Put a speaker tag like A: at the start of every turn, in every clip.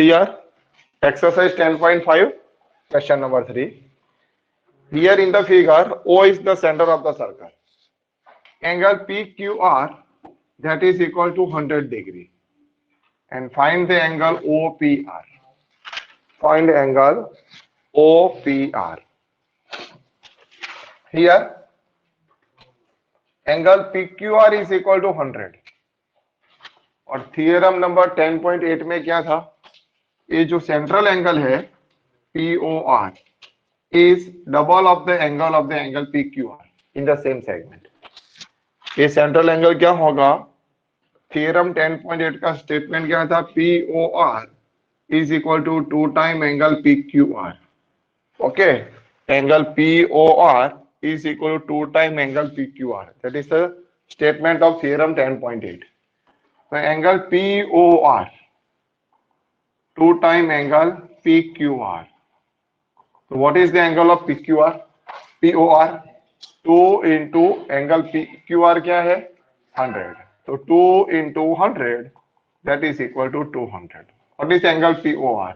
A: Here, exercise 10.5, question number 3. Here in the figure, O is the center of the circle. Angle PQR, that is equal to 100 degree. And find the angle OPR. Find angle OPR. Here, angle PQR is equal to 100. और theorem number 10.8 में क्या था, ये जो central angle है POR is double of the angle PQR in the same segment. ये central angle क्या होगा, थियरम 10.8 का स्टेटमेंट क्या था, POR is equal to 2 time angle PQR. Okay, angle POR is equal to 2 time angle PQR. That is the statement of theorem 10.8. So angle POR 2 time angle PQR. So what is the angle of PQR? POR 2 into angle PQR क्या है, 100. So 2 into 100, that is equal to 200. What is angle POR?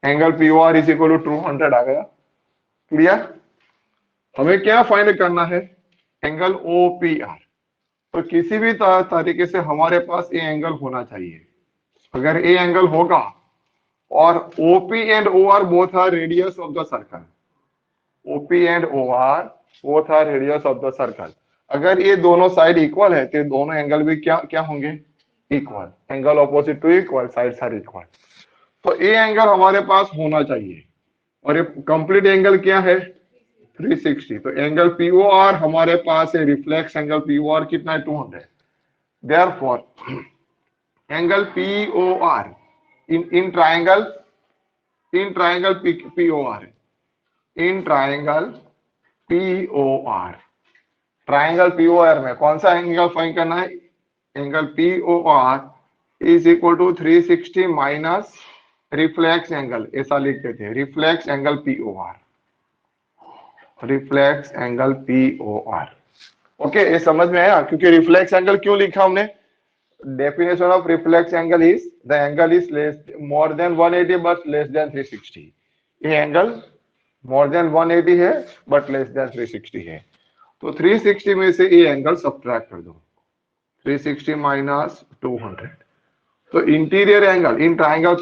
A: Angle POR is equal to 200 आ गया. Clear? हमें क्या find करना है, angle OPR. तो किसी भी तरीके से हमारे पास ये एंगल होना चाहिए. अगर ये एंगल होगा और OP and OR both are radius of the circle. OP and OR both are radius of the circle. अगर ये दोनों साइड इक्वल है तो दोनों एंगल भी क्या क्या होंगे, equal. Angle opposite to equal, sides are equal. तो ये एंगल हमारे पास होना चाहिए और ये कंप्लीट एंगल क्या है, 360. तो एंगल POR हमारे पास है, रिफ्लेक्स एंगल POR कितना है, 200. Therefore angle POR in triangle POR, in triangle POR, triangle POR में कौन सा एंगल फाइंड करना है, angle POR is equal to 360 minus reflex angle, ऐसा लिखते थे, reflex angle POR, reflex angle POR. Okay, ये समझ में आया, क्योंकि रिफ्लेक्स एंगल क्यों लिखा हमने, definition of reflex angle is the angle is less more than 180 but less than 360. ये एंगल more than 180 है but less than 360 है. तो 360 में से ये एंगल सब्ट्रैक्ट कर दो, 360 माइनस 200. तो interior angle in triangle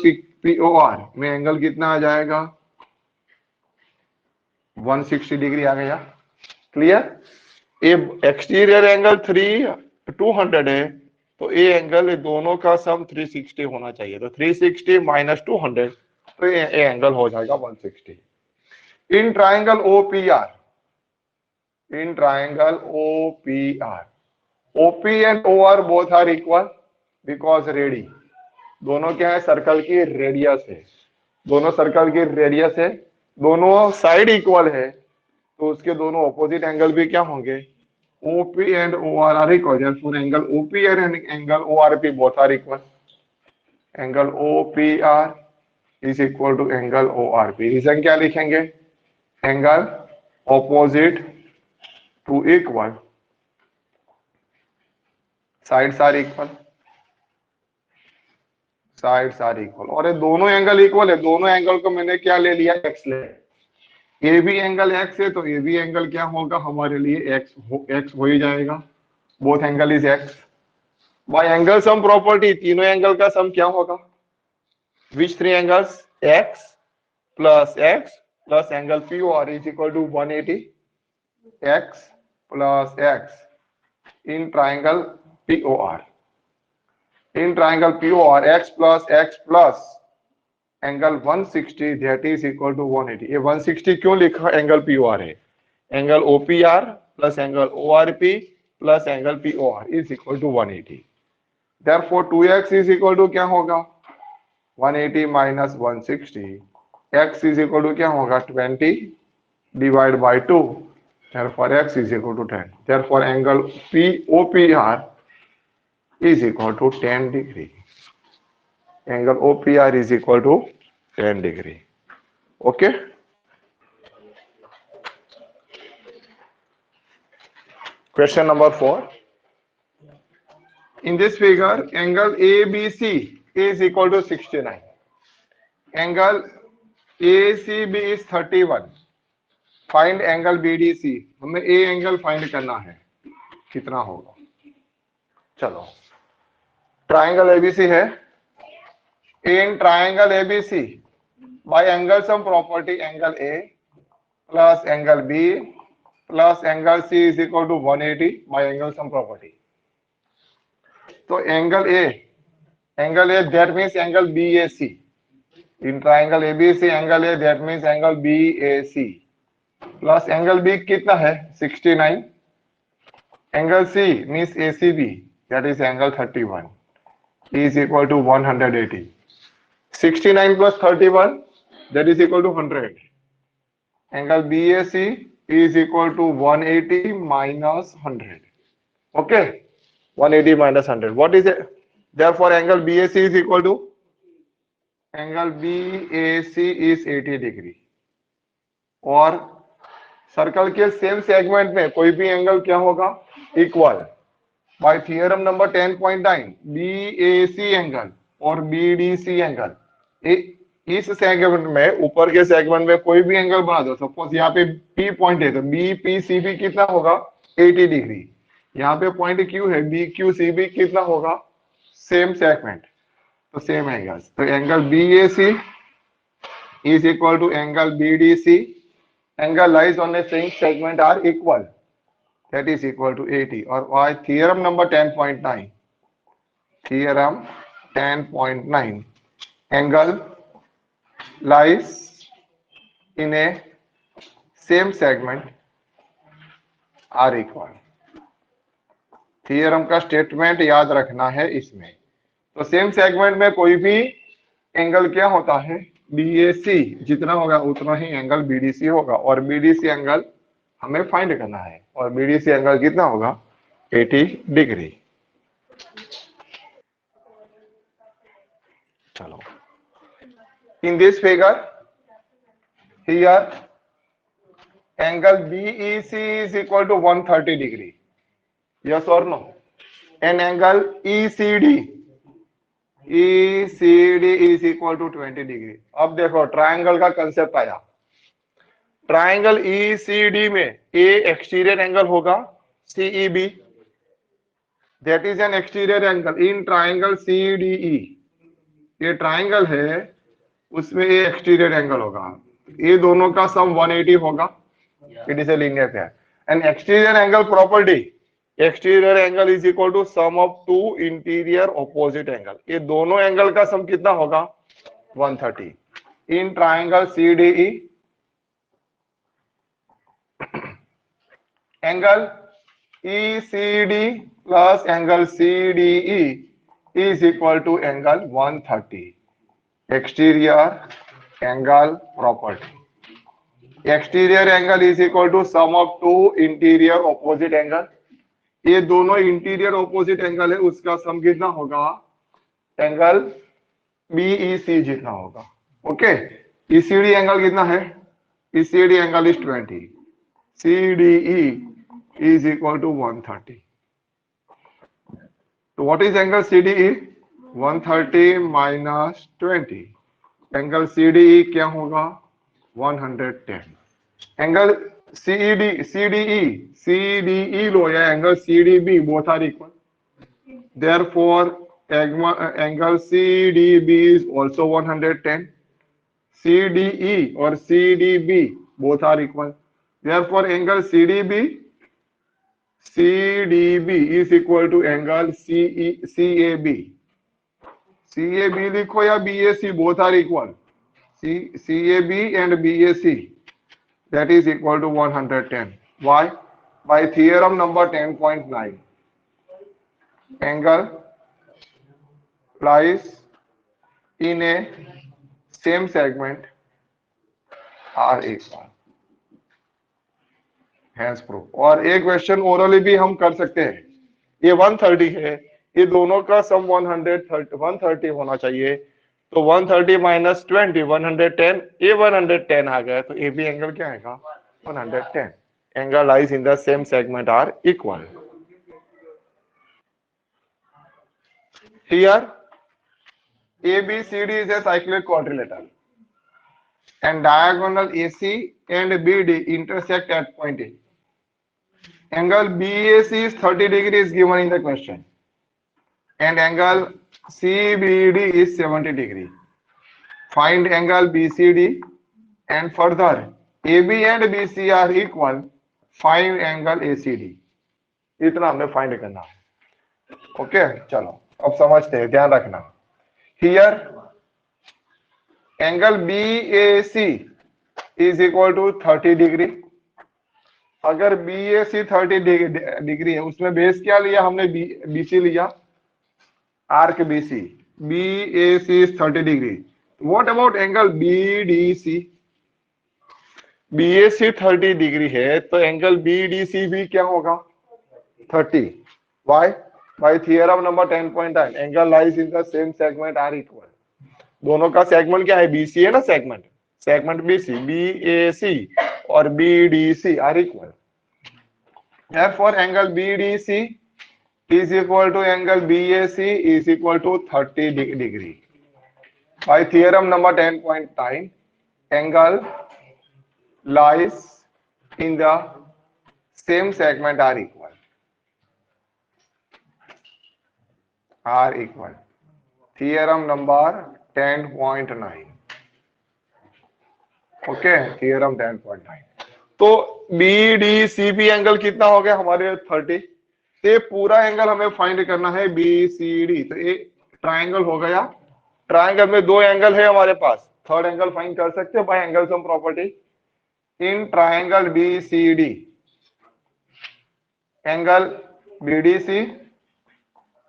A: POR में एंगल कितना आ जाएगा, 160 डिग्री आ गया. क्लियर? ये एक्सटीरियर एंगल 200 है, तो ये एंगल दोनों का सम 360 होना चाहिए. तो 360 माइनस 200, तो ये एंगल हो जाएगा 160. In triangle OPR, in triangle OPR, OP and OR both are equal because radii, दोनों क्या है, सर्कल की रेडियस है, दोनों सर्कल की रेडियस है, दोनों साइड इक्वल है, तो उसके दोनों ऑपोजिट एंगल भी क्या होंगे, OP and OR are equal. Therefore, angle OPR and angle ORP both are equal. Angle OPR is equal to angle ORP. Reason क्या लिखेंगे, angle opposite to equal, sides are equal, sides are equal. और ये दोनों angle equal है, दोनों angle को मैंने क्या ले लिया, x ले. ये भी एंगल x है तो ये भी एंगल क्या होगा हमारे लिए, x हो ही जाएगा. Both angle is x. By angle sum property तीनों एंगल का सम क्या होगा, which 3 angles, x plus angle POR is equal to 180, x plus x in triangle POR. In triangle POR x plus angle 160 that is equal to 180. ये 160 क्यों लिखा, angle POR है, angle OPR plus angle ORP plus angle POR is equal to 180. Therefore 2x is equal to क्या होगा, 180 minus 160, x is equal to क्या होगा, 20 divide by 2. Therefore x is equal to 10. Therefore angle OPR is equal to 10 degree. Angle OPR is equal to 10 degree. Okay. Question number 4. In this figure, angle ABC is equal to 69. Angle ACB is 31, find angle BDC। हमें A angle find करना है, कितना होगा। चलो, triangle ABC है। In triangle ABC by angle sum property angle A plus angle B plus angle C is equal to 180 by angle sum property. तो angle A that means angle BAC। In triangle ABC angle A that means angle BAC plus angle B कितना है 69। Angle C means ACB that is angle 31 is equal to 180. 69 plus 31 that is equal to 100. Angle BAC is equal to 180 minus 100. Okay, 180 minus 100. What is it? Therefore, angle BAC is equal to is 80 degree. और circle के same segment में कोई भी angle क्या होगा, equal. By theorem number 10.9 BAC angle और BDC angle, इस segment में, ऊपर के सेगमेंट में कोई भी एंगल बना दो। सपोज यहाँ पे P पॉइंट है तो BPCB कितना होगा 80 डिग्री। यहाँ पे पॉइंट Q है BQCB कितना होगा, सेम सेगमेंट तो सेम एंगल्स। तो angle BAC is equal to angle BDC. Angle lies on the same segment are equal, that is equal to 80. और why theorem number 10.9, theorem 10.9, angle lies in a same segment are equal। Theorem का statement याद रखना है इसमें। तो same segment में कोई भी एंगल क्या होता है, BAC जितना होगा उतना ही एंगल BDC होगा, और BDC एंगल हमें फाइंड करना है, और BDC एंगल कितना होगा 80 डिग्री। चलो, in this figure here angle BEC is equal to 130 degree, yes or no? And angle ECD is equal to 20 degree। अब देखो ट्राइंगल का कंसेप्ट आया। ट्राइंगल ECD में A एक्सटीरियर एंगल होगा CEB, that is an exterior angle in triangle CDE। ये triangle है, उसमें A exterior angle होगा, ये दोनों का सम 180 होगा। It is a linear pair. And exterior angle property, exterior angle is equal to sum of two interior opposite angle. ये दोनों एंगल का सम कितना होगा 130। In triangle CDE angle ECD plus angle CDE is equal to angle 130। Exterior angle property, exterior angle is equal to sum of two interior opposite angle. ये दोनों interior opposite angle है, उसका सम कितना होगा angle BEC जितना होगा। Okay, ECD angle कितना है, ECD angle is 20, CDE is equal to 130। तो what is angle CDE, 130 minus 20। Angle CDE क्या होगा 110। एंगल CDE लो या angle CDB, both are equal, therefore angle CDB is also 110। CDE और CDB both are equal, therefore angle CDB is equal to angle CAB। CAB लिखो या BAC, both are equal। CAB and BAC that is equal to 110। Why? By theorem number 10.9, angle lies in a same segment are equal, hence proof। और एक question orally भी हम कर सकते हैं। ये 130 है, ये दोनों का सम 130 होना चाहिए, तो 130 माइनस 20 110, ये 110 आ गया, तो ये भी एंगल क्या आएगा 110। Angle lies in the same segment are equal. Here ABCD is a cyclic quadrilateral। and diagonal AC and BD intersect at point A. Angle BAC is 30 degrees given in the question, and angle CBD is 70 degree. Find angle BCD, and further AB and BC are equal. Find angle ACD. इतना हमें find करना है. Okay, चलो अब समझते हैं, ध्यान रखना. Here angle BAC is equal to 30 degree. अगर BAC 30 डिग्री है, उसमें बेस क्या लिया हमने? BC लिया, arc BC. BAC is 30 degree. What about angle BDC? BAC 30 degree है, तो एंगल BDC भी क्या होगा? 30. Why? By theorem number 10.9, angle lies in the same segment are equal. दोनों का सेगमेंट क्या है? BC है ना, सेगमेंट. सेगमेंट BC, BAC और BDC are equal. Therefore, angle BDC is equal to angle BAC is equal to 30 degree. By theorem number 10.9, angle lies in the same segment are equal. Are equal. Theorem number 10.9. Okay, theorem 10.9. तो BDCP angle कितना हो गया हमारे? 30. ये पूरा angle हमें find करना है BCD. तो ये ट्राइंगल हो गया. ट्राइंगल में दो एंगल है हमारे पास. थर्ड एंगल फाइंड कर सकते हैं by angle sum property. In triangle BCD, angle BDC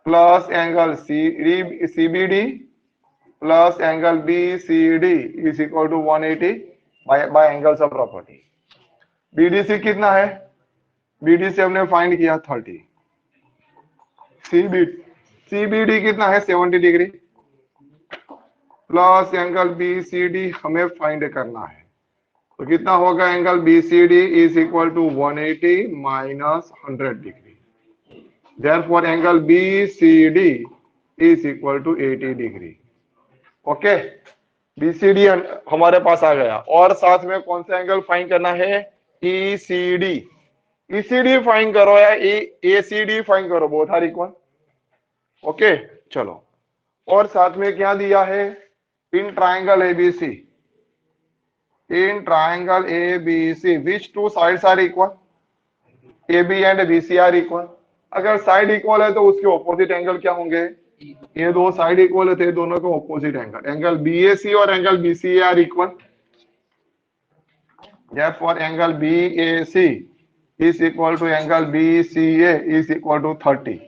A: plus angle CBD plus angle BCD is equal to 180 by angle sum property. BDC कितना है? BDC हमने फाइंड किया 30. CBD कितना है? 70 डिग्री प्लस एंगल BCD हमें फाइंड करना है. तो कितना होगा? Angle BCD is equal to 180 minus 100 degree. Therefore angle BCD is equal to 80 degree. Okay, BCD हमारे पास आ गया. और साथ में कौन सा एंगल फाइंड करना है? ECD. ECD फाइंड करो या ACD फाइंड करो, बोथ आर इक्वल. ओके, चलो. और साथ में क्या दिया है? In triangle ABC, in triangle ABC which two sides are equal? AB and BC are equal. अगर साइड इक्वल है तो उसके ऑपोजिट एंगल क्या होंगे? ये दो साइड इक्वल है, दोनों के ऑपोजिट एंगल. एंगल BAC और angle BCA are equal. Therefore, angle BAC is equal to angle BCA is equal to 30.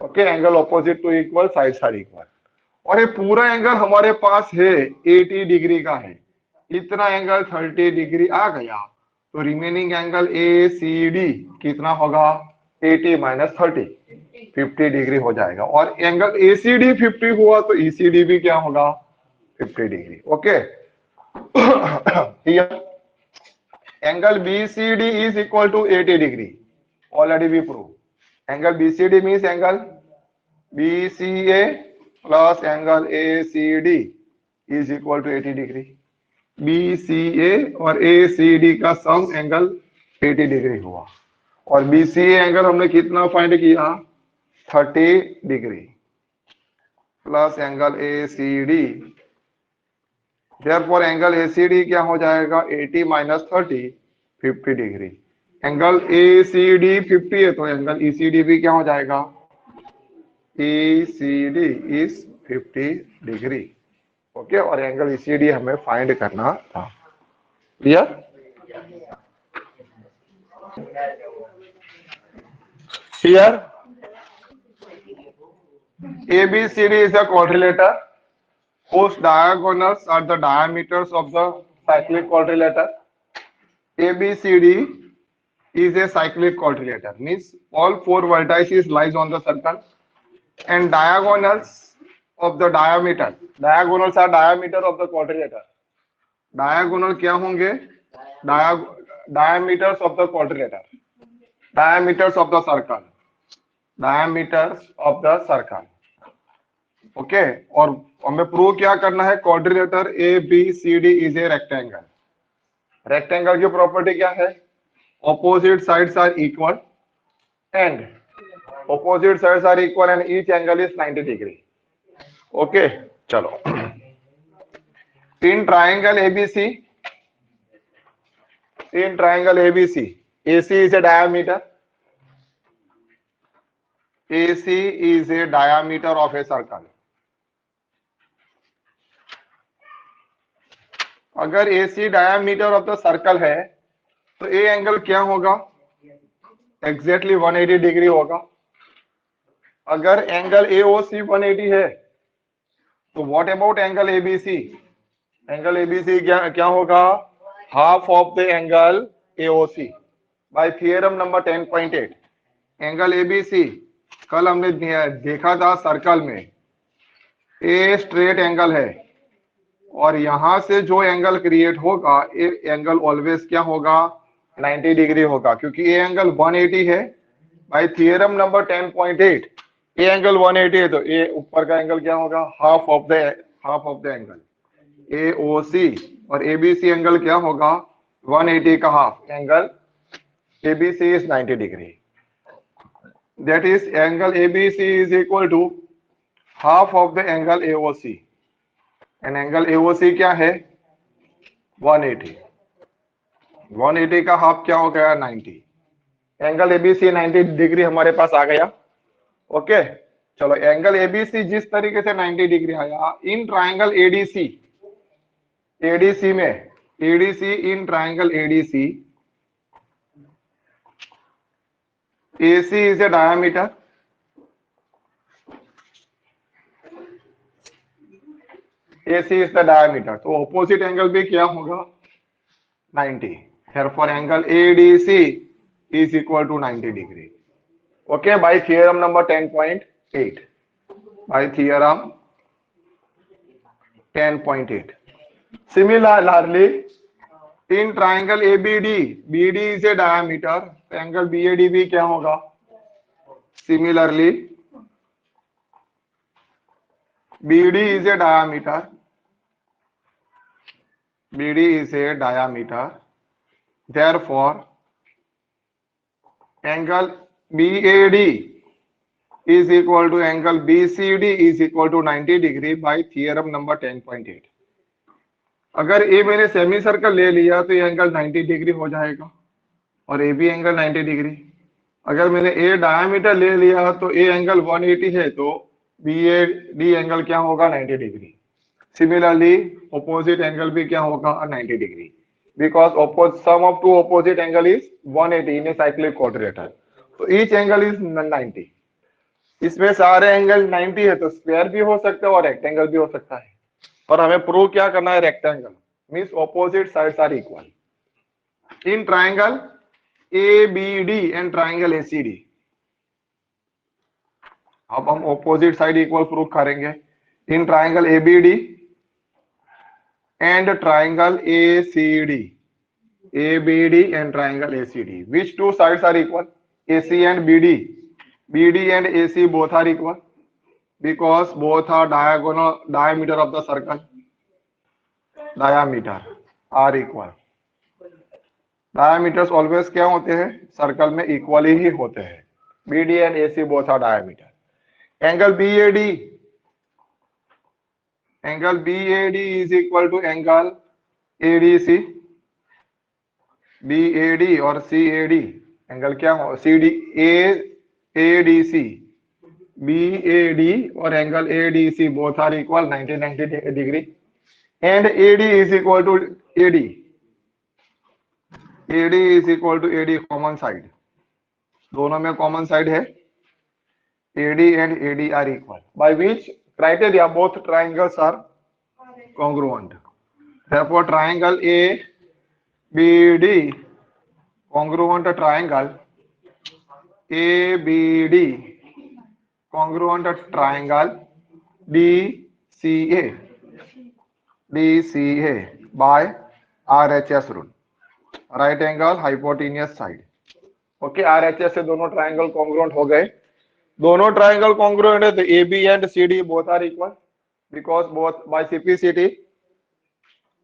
A: Okay, angle opposite to equal, sides are equal. और ये पूरा एंगल हमारे पास है 80 डिग्री का है. इतना एंगल 30 डिग्री आ गया, तो रिमेनिंग एंगल ACD कितना होगा? 80 माइनस 30, 50 डिग्री हो जाएगा. और एंगल ACD 50 हुआ तो ECD भी क्या होगा? 50 degree. Okay, angle BCD is equal to 80 degree. Already we proved. Angle BCD means angle BCA plus angle ACD is equal to 80 degree. BCA और ACD का सम एंगल 80 डिग्री हुआ. और BCA angle हमने कितना find किया? 30 degree plus angle ACD. Therefore, angle ACD क्या हो जाएगा? 80 माइनस 30, 50 डिग्री. एंगल ACD 50 है, तो एंगल ECD भी क्या हो जाएगा? ECD is 50 degree. ओके, और एंगल ECD हमें फाइंड करना था. Clear? Here ABCD is a quadrilateral whose diagonals are the diameters of the cyclic quadrilateral. ABCD is a cyclic quadrilateral, means all four vertices lies on the circle, and diagonals of the diameter, diagonals are diameter of the quadrilateral. Diagonal क्या होंगे? Diameters of the quadrilateral, diameters of the circle, diameters of the circle. Okay, और हमें prove क्या करना है, quadrilateral A B C D is a rectangle. Rectangle की property क्या है, opposite sides are equal and opposite sides are equal and each angle is 90 degree. Okay, चलो। in triangle ABC, AC is a diameter, AC is a diameter of a circle. अगर AC diameter of the circle है तो A angle क्या होगा, exactly 180 degree होगा। अगर angle AOC 180 है तो what about angle ABC, angle ABC क्या होगा, half of the angle AOC by theorem number 10.8। Angle ABC कल हमने देखा था सर्कल में, ए स्ट्रेट एंगल है और यहां से जो एंगल क्रिएट होगा ए एंगल ऑलवेज क्या होगा, 90 डिग्री होगा, क्योंकि ए एंगल 180 है। बाय थियरम नंबर 10.8 ए एंगल 180 है तो ए ऊपर का एंगल क्या होगा, half of the angle AOC, और ABC एंगल क्या होगा, 180 का half, angle ABC is 90 degree. That is angle ABC is equal to half of the angle AOC, and angle AOC क्या है, 180, 180 का हाफ क्या हो गया, 90। एंगल ABC 90 डिग्री हमारे पास आ गया। ओके, चलो एंगल ABC जिस तरीके से 90 डिग्री आया, इन ट्राइंगल ADC में, in triangle ADC AC is a diameter, AC is the diameter, तो ऑपोजिट एंगल भी क्या होगा, 90। Therefore angle ADC is equal to 90 degree. Okay, by theorem number 10.8, by theorem 10.8. Similarly, in triangle ABD, BD is a diameter, angle BAD भी क्या होगा, similarly BD is a diameter, therefore angle BAD is equal to angle BCD is equal to 90 degree by theorem number 10.8. अगर ए मैंने semi circle ले लिया तो ये angle 90 degree हो जाएगा और ए भी एंगल 90 डिग्री। अगर मैंने ए डायमीटर ले लिया तो ए एंगल 180 है तो BAD एंगल क्या होगा, 90 डिग्री। सिमिलरली ऑपोजिट एंगल भी क्या होगा, 90 degree, because sum of two opposite angle is 180 in a cyclic quadrilateral, तो ईच एंगल इज 90। इसमें सारे एंगल 90 है तो स्क्वायर भी हो सकता है और रेक्टेंगल भी हो सकता है, और हमें प्रूव क्या करना है, rectangle means opposite sides are equal. In triangle ABD and triangle ACD, अब हम ऑपोजिट साइड इक्वल प्रूव करेंगे। In triangle ABD and triangle ACD, ABD and triangle ACD, which two sides are equal, AC and BD, BD and AC both are equal because both are diameter of the circle, diameter are equal। diameters always क्या होते हैं, circle में equally ही होते हैं। BD and AC both are diameter। Angle BAD is equal to angle ADC, BAD और CAD angle क्या हो, ADC, BAD और angle ADC both are equal 90 degree, and AD is equal to AD is equal to AD common side, दोनों में common side है। AD and AD are equal, by which criteria both triangles are congruent। Therefore triangle ABD congruent triangle ABD congruent triangle DCA by RHS rule, right angle hypotenuse side। Okay, RHS से दोनों triangle congruent हो गए। दोनों triangle congruent है, तो A B and C D both are equal because both by simplicity,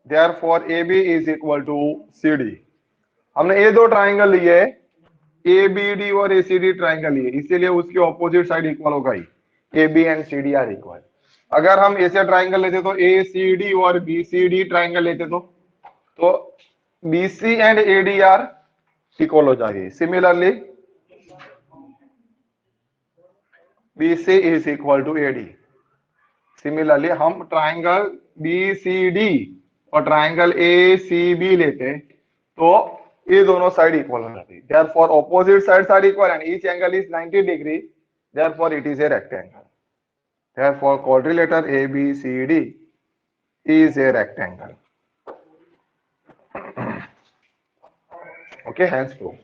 A: therefore A B is equal to C D. हमने ये दो ट्राइंगल लिए, ए बी डी और ए सी डी ट्राइंगल लिए, इसीलिए उसकी ऑपोजिट साइड इक्वल होगा ही, A B and C D are equal. अगर हम ऐसे ट्राइंगल लेते तो ए सी डी और बी सी डी ट्राइंगल लेते तो B C and A D are equal हो जाएगी। Similarly B C is equal to A D. Similarly हम ट्राइंगल बी सी डी और ट्राइंगल ए सी बी लेते तो ये दोनों साइड इक्वल हो जाती है। Therefore opposite sides are equal and each angle is 90 degree, therefore it is a rectangle. Therefore quadrilateral ABCD is a rectangle. Okay, hence proof.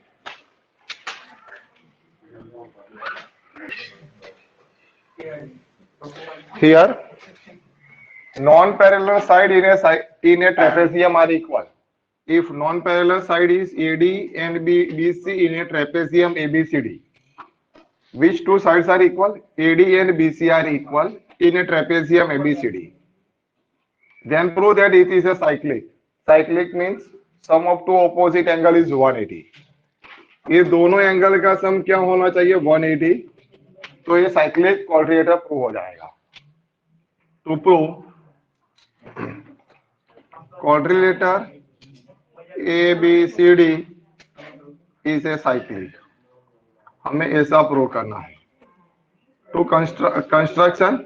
A: Here, non-parallel side in a trapezium are equal. If non-parallel side is AD and BC in a trapezium ABCD, which two sides are equal? AD and BC are equal in a trapezium ABCD. Then prove that it is a cyclic. Cyclic means sum of two opposite angle is 180. ये दोनों angle का sum क्या होना चाहिए? 180. तो ये cyclic quadrilateral prove हो जाएगा। To prove quadrilateral ABCD is a cyclic, हमें ऐसा प्रूव करना है। टू कंस्ट्रक्शन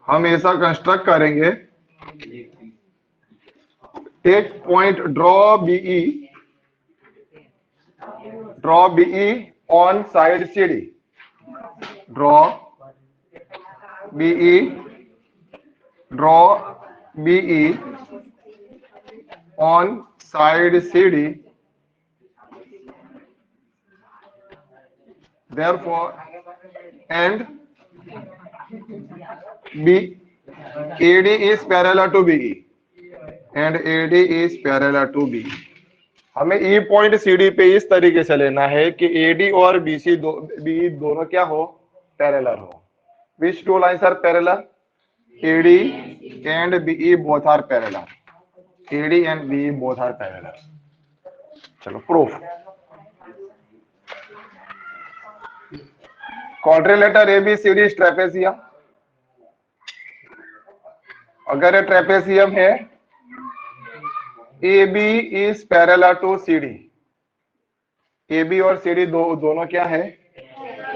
A: हम ऐसा कंस्ट्रक्ट करेंगे। Take point draw BE on side CD। Draw BE on side CD। Therefore, and AD is parallel to BE and AD is parallel to BE। हमें E point CD पे इस तरीके से लेना है कि AD और BE दोनों क्या हो? पैरेलल हो। Which two lines are parallel? AD and BE both are parallel. AD and BE both are parallel. चलो proof. Quadrilateral ABCD is trapezium. अगर ये ट्रेपेजियम है, AB is parallel to CD। AB और CD दोनों क्या है?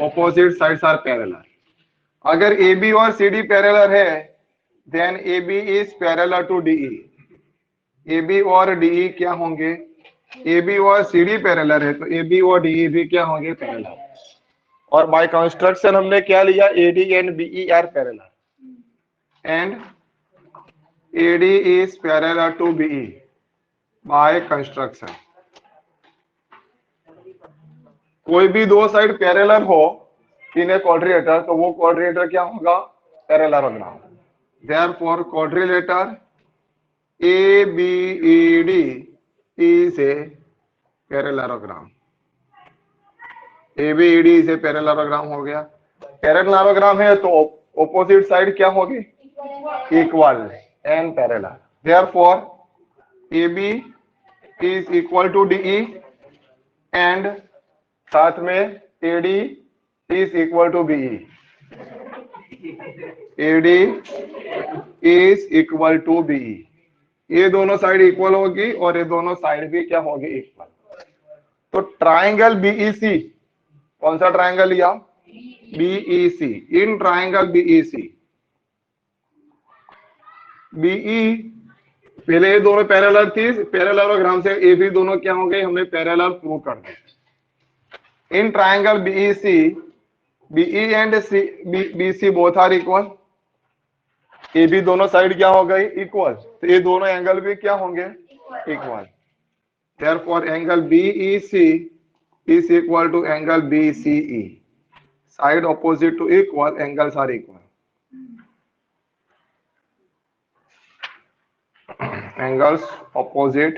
A: Opposite sides are parallel. अगर AB और CD पैरेलल है, then AB is parallel to DE। AB और DE क्या होंगे? AB और CD पैरेलल है, तो AB और DE भी क्या होंगे? पैरेलल। और बाय कंस्ट्रक्शन हमने क्या लिया? AD and BE are parallel and AD is parallel to BE by construction। कोई भी दो साइड पैरेलल हो इन ए क्वाड्रिलेटर, तो वो क्वाड्रिलेटर क्या होगा? Parallelogram. Therefore, quadrilateral ABED is a parallelogram. ABED is a parallelogram हो गया। पैरेललोग्राम है तो ऑपोजिट साइड क्या होगी? Equal and parallel। Therefore, AB is equal to DE and साथ में AD is equal to BE। AD is equal to BE। ये दोनों साइड इक्वल होगी और ये दोनों साइड भी क्या होगी? इक्वल। तो ट्राइंगल BEC, कौन सा ट्राइंगल लिया? BEC। In triangle BEC BE पहले ये दोनों पैरेलल थी, पैरेललोग्राम से ये भी दोनों क्या हो गए? हमें पैरेलल प्रूव कर दिया। In triangle BEC, BE and BC both are equal. ये भी दोनों साइड क्या हो गई? इक्वल। तो ये दोनों एंगल भी क्या होंगे? Equal. Therefore angle BEC is equal to angle BCE। Side opposite to equal, angles are equal. Angles opposite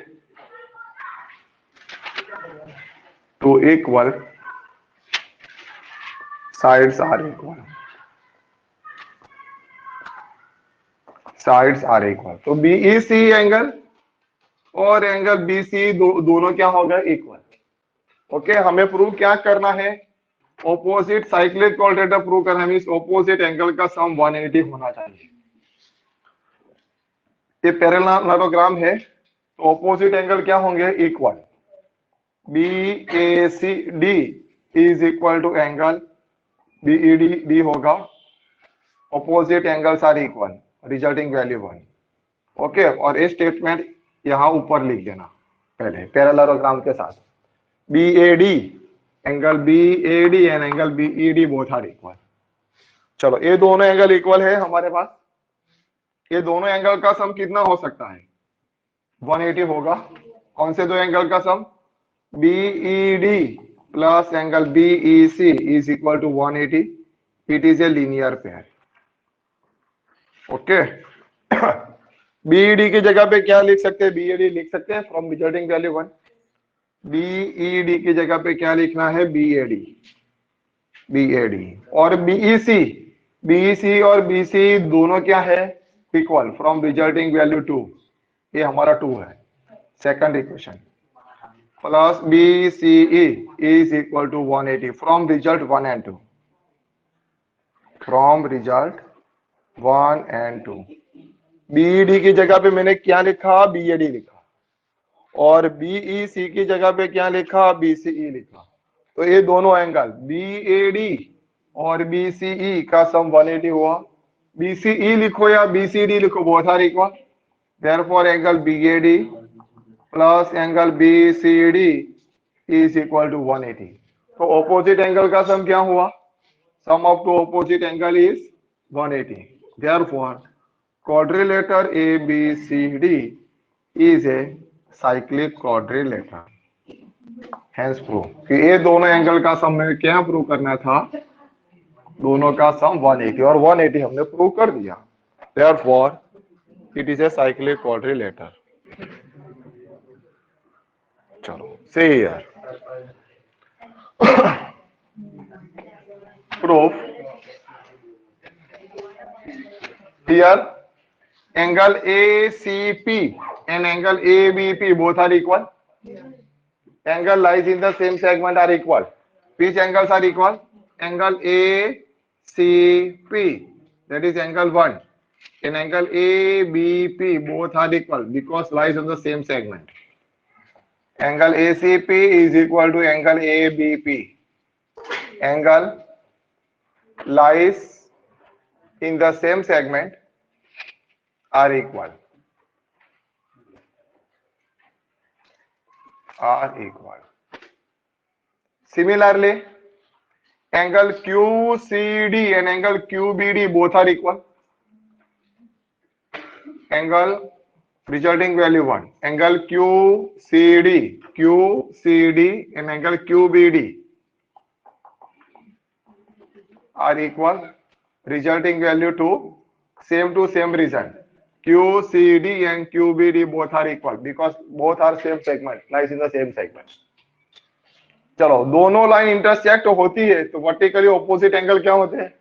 A: to equal sides are equal, sides are equal. तो BEC एंगल और एंगल BC दोनों क्या हो गए equal. Okay, हमें prove क्या करना है, ऑपोजिट साइक्लिक क्वाड्रेटर प्रूव करना है, मींस ऑपोजिट एंगल का सम 180 होना चाहिए. ये पैरेललोग्राम है तो ऑपोजिट एंगल क्या होंगे equal. BACD is equal to angle BED होगा. Opposite angles are equal, resulting value 1. Okay, और ये स्टेटमेंट यहां ऊपर लिख देना पहले पैरेललोग्राम के साथ. BAD angle BAD and angle BED both are equal. चलो, ये दोनों एंगल इक्वल है हमारे पास. ये दोनों एंगल का सम कितना हो सकता है 180 होगा. कौन से दो एंगल का sum, BED plus angle BEC is equal to 180. It is a linear pair. Okay, BED की जगह पे क्या लिख सकते हैं, BED लिख सकते हैं फ्रॉम रिजल्टिंग वैल्यू 1. BED की जगह पे क्या लिखना है BAD और BEC और BC दोनों क्या है इक्वल फ्रॉम रिजल्टिंग वैल्यू 2. ये हमारा 2 है, second equation. Plus BCE is equal to 180 from result 1 and 2, from result 1 and 2. BED की जगह पे मैंने क्या लिखा BAD लिखा, और BEC की जगह पे क्या लिखा BCE लिखा. तो ये दोनों एंगल BAD और BCE का सम 180 हुआ. BCE लिखो या BCD लिखो, both are equal. Therefore angle BAD plus angle BCD is equal to 180. तो ऑपोजिट एंगल का सम क्या हुआ, sum of two opposite angle is 180. Therefore quadrilateral ABCD is a cyclic quadrilateral. Hence prove कि ये दोनों angle का सम में क्या प्रूव करना था, दोनों का सम 180, और 180 हमने प्रूव कर दिया. Therefore it is a cyclic quadrilateral. चलो, see here. Proof. Here, angle ACP and angle ABP both are equal. Angle lies in the same segment are equal. Which angles are equal? Angle ACP, that is angle 1, and angle ABP both are equal because lies on the same segment. Angle ACP is equal to angle ABP. Angle lies in the same segment are equal. Similarly, angle QCD and angle QBD both are equal. Angle resulting value 1. Angle QCD and angle QBD are equal. Resulting value 2. Same result. QCD and QBD both are equal because both are same segment, lies in the same segment. चलो, दोनों line intersect होती है तो vertically opposite angle क्या होते हैं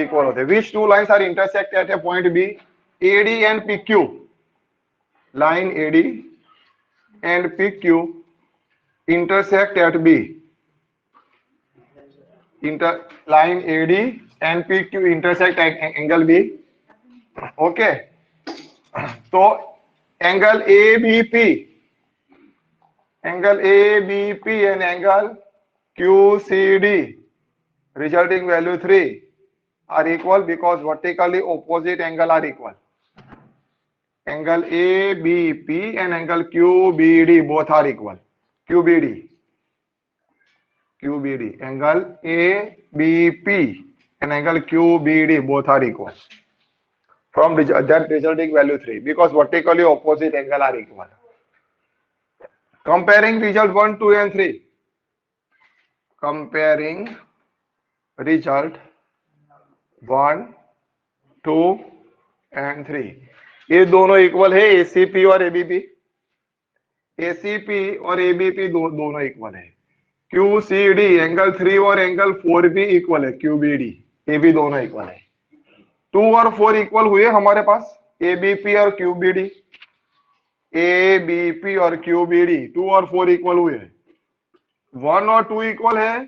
A: equal होते हैं. Which two lines are intersect at a point B? AD and PQ. Line AD and PQ intersect at B. Line AD and PQ intersect at angle B. Okay. तो angle ABP and angle QCD resulting value 3 are equal because vertically opposite angle are equal. Angle ABP and angle QBD both are equal. QBD, angle ABP and angle QBD both are equal. From that resulting value 3 because vertically opposite angle are equal. Comparing result 1, 2 and 3. Comparing result 1, 2 and 3. ये दोनों equal है ACP और ABP. ACP और ABP दोनों equal है. Q C D angle 3 और angle 4 भी equal है, क्यू बी डी ये भी दोनों इक्वल है। 2 और 4 इक्वल हुए हमारे पास, ए बी पी और Q B D, A B P और क्यू बी डी 2 और 4 इक्वल हुए। 1 और 2 इक्वल है,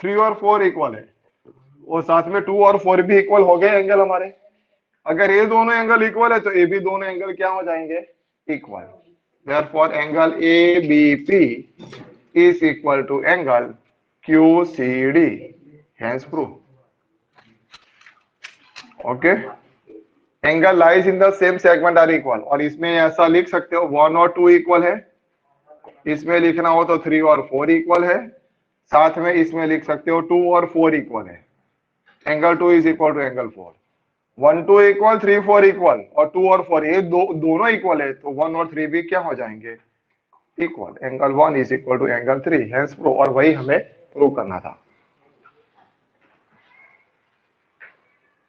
A: 3 और 4 इक्वल है, और साथ में 2 और 4 भी इक्वल हो गए एंगल हमारे। अगर ये दोनों एंगल इक्वल है तो ये भी दोनों एंगल क्या हो जाएंगे, equal. Therefore angle A B P is equal to angle Q C D, hence proof. Okay, angle lies in the same segment are equal, और इसमें ऐसा लिख सकते हो 1 और 2 इक्वल है, इसमें लिखना हो तो 3 और 4 इक्वल है, साथ में इसमें लिख सकते हो 2 और 4 इक्वल है। Angle 2 is equal to angle 4, 1 2 equal, 3 4 equal, और 2 और 4 ये दोनों इक्वल है, तो 1 और 3 भी क्या हो जाएंगे, equal. Angle 1 is equal to angle 3, hence proof. और वही हमें प्रूव करना था।